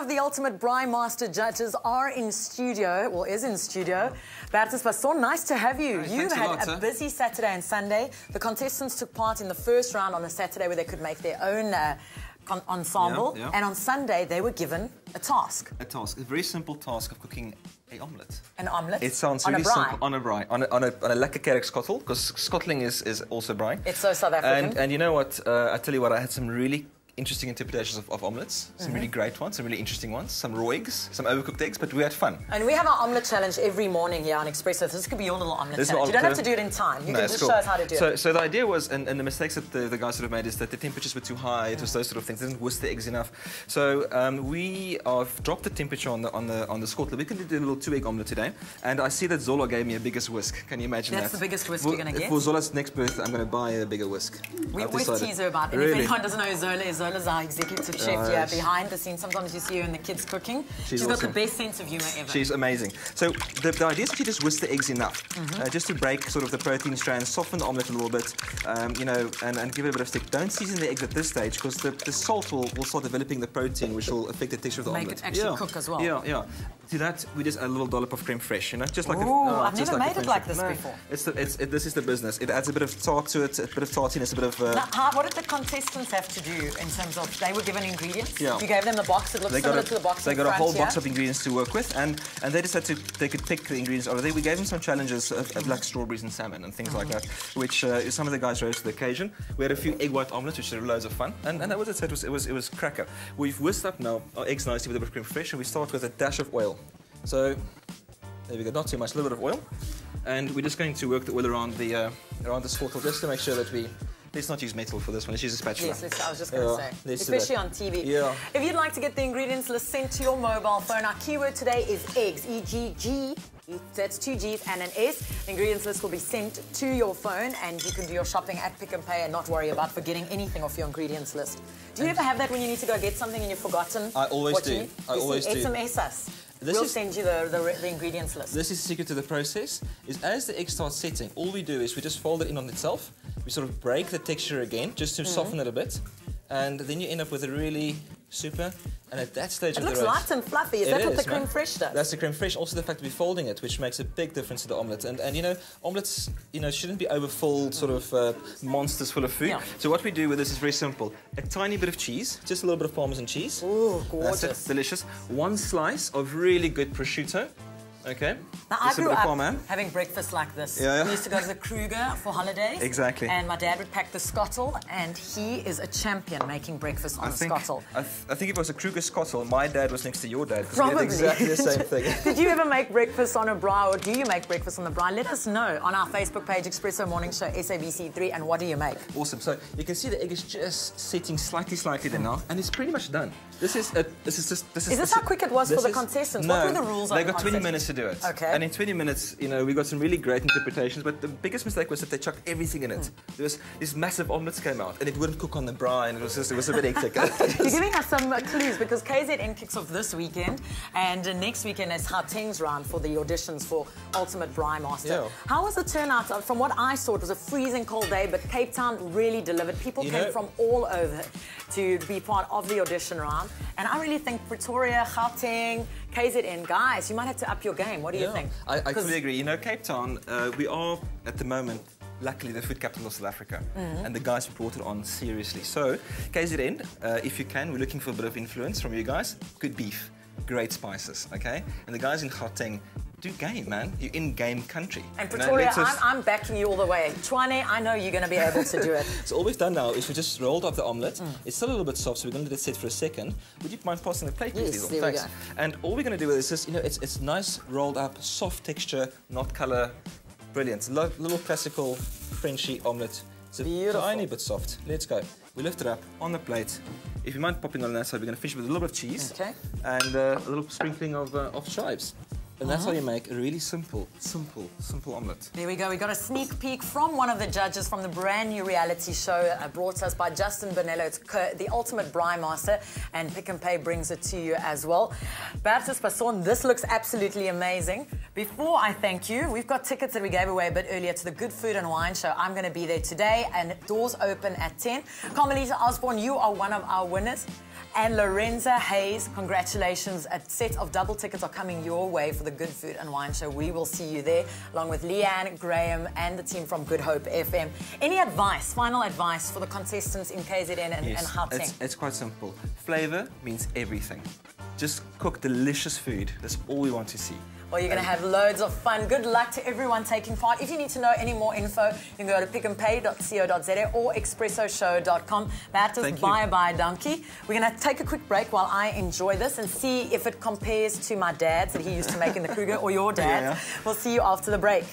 of the ultimate BraaiMaster judges are in studio, well, is in studio. Bertus Basson, nice to have you. Hey, you had a a busy Saturday and Sunday. The contestants took part in the first round on the Saturday where they could make their own ensemble. Yeah. And on Sunday, they were given a task. A very simple task of cooking an omelette. An omelette? It sounds really simple. On a braai. On a lekker kerk skottel, because skottling is also braai. It's so South African. And you know what? I tell you what, I had some really interesting interpretations of omelettes. Some really great ones, some really interesting ones, some raw eggs, some overcooked eggs, but we had fun. And we have our omelette challenge every morning here on Expresso. This could be your little omelette challenge. You don't have to do it in time. You can just show us how to do it. So the idea was, and the mistakes that the guys sort of made is that the temperatures were too high, it was those sort of things, they didn't whisk the eggs enough. So we have dropped the temperature on the skottel. We can do a little 2-egg omelette today, and I see that Zola gave me a biggest whisk. Can you imagine that? That's the biggest whisk you're going to get? For Zola's next birthday, I'm going to buy a bigger whisk. We always tease her about it. And if anyone doesn't know who Zola is, Zola's our executive chef here behind the scenes. Sometimes you see her in the kids cooking. She's got the best sense of humour ever. She's amazing. So the idea is that you just whisk the eggs enough, just to break sort of the protein strands, soften the omelette a little bit, you know, and give it a bit of stick. Don't season the eggs at this stage because the salt will start developing the protein, which will affect the texture of the omelette. Make it actually cook as well. Yeah. To that, we just add a little dollop of crème fraiche, you know, just like I've never made it like this before. This is the business. It adds a bit of tart to it, a bit of tartiness, a bit of. Now, what did the contestants have to do in terms of they were given ingredients? Yeah. You gave them the box. It looks similar to the box. They got a whole box of ingredients to work with, and they just had to they could pick the ingredients out of there. We gave them some challenges of like strawberries and salmon and things like that, which some of the guys rose to the occasion. We had a few egg white omelettes, which were loads of fun, and that was it. It was cracker. We've whisked up now our eggs nicely with a bit of crème fraiche, and we start with a dash of oil. So there we go, not too much, a little bit of oil, and we're just going to work the oil around the skottel just to make sure that let's not use metal for this one, let's use a spatula. Yes, I was just going to say, especially on TV. Yeah. If you'd like to get the ingredients list sent to your mobile phone, our keyword today is eggs, E-G-G. That's 2 G's and an S. The ingredients list will be sent to your phone, and you can do your shopping at Pick and Pay and not worry about forgetting anything off your ingredients list. Do you ever have that when you need to go get something and you've forgotten? I always do. I always do. SMS us. We'll send you the ingredients list. This is the secret to the process, is as the egg starts setting, all we do is we just fold it in on itself. We sort of break the texture again, just to soften it a bit. And then you end up with a really super, and at that stage of the roast... It looks light and fluffy. Is that what the crème fraiche does? That's the crème fraiche. Also the fact that we're folding it, which makes a big difference to the omelette. And you know, omelettes, you know, shouldn't be overfull sort of monsters full of food. Yeah. So what we do with this is very simple. A tiny bit of cheese, just a little bit of parmesan cheese. Ooh, gorgeous. That's it, delicious. 1 slice of really good prosciutto. Okay. Now, I grew up having breakfast like this. Yeah. We used to go to the Kruger for holidays. Exactly. And my dad would pack the skottel, and he is a champion making breakfast on the skottel. I think if it was a Kruger skottel, my dad was next to your dad. Probably. We had exactly the same thing. Did you ever make breakfast on a braai, or do you make breakfast on the braai? Let us know on our Facebook page, Expresso Morning Show, SABC3, and what do you make? Awesome. So you can see the egg is just setting slightly there now, and it's pretty much done. Is this how quick it was for the contestants? No, what were the rules on they got 20 minutes to do it. Okay. And in 20 minutes, you know, we got some really great interpretations, but the biggest mistake was that they chucked everything in it. There was these massive omelettes came out, and it wouldn't cook on the braai, and it was a bit hectic. You're giving us some clues, because KZN kicks off this weekend, and next weekend is Gauteng's round for the auditions for Ultimate BraaiMaster. Yeah. How was the turnout? From what I saw, it was a freezing cold day, but Cape Town really delivered. People came from all over to be part of the audition round, and I really think Pretoria, Gauteng, KZN, guys, you might have to up your game. What do you think? I fully agree. You know, Cape Town, we are, at the moment, luckily the food capital of South Africa, and the guys brought it on seriously. So, KZN, if you can, we're looking for a bit of influence from you guys. Good beef, great spices, okay? And the guys in Gauteng, do game, man. You're in game country. And Pretoria, I'm backing you all the way. Twane, I know you're going to be able to do it. So all we've done now is we just rolled up the omelette. It's still a little bit soft, so we're going to let it sit for a second. Would you mind passing the plate, please? Yes, there we go. And all we're going to do with this is, you know, it's nice, rolled up, soft texture, not colour. Brilliant. Little classical Frenchy omelette. It's a tiny bit soft. Let's go. We lift it up on the plate. If you mind popping on that side, we're going to finish with a little bit of cheese. Okay. And a little sprinkling of chives. And that's how you make a really simple omelette. There we go. We got a sneak peek from one of the judges from the brand new reality show brought to us by Justin Bonello. It's the ultimate BraaiMaster, and Pick and Pay brings it to you as well. Bertus Passon, this looks absolutely amazing. Before I thank you, we've got tickets that we gave away a bit earlier to the Good Food and Wine Show. I'm going to be there today, and doors open at 10. Carmelita Osborne, you are one of our winners. And Lorenza Hayes, congratulations. A set of double tickets are coming your way for the Good Food and Wine Show. We will see you there, along with Leanne, Graham, and the team from Good Hope FM. Any advice, final advice for the contestants in KZN and Gauteng? It's quite simple. Flavor means everything. Just cook delicious food. That's all we want to see. Well, you're going to have loads of fun. Good luck to everyone taking part. If you need to know any more info, you can go to pickandpay.co.za or expressoshow.com. Bertus, bye-bye, donkey. We're going to take a quick break while I enjoy this and see if it compares to my dad's that he used to make in the Kruger or your dad's. We'll see you after the break.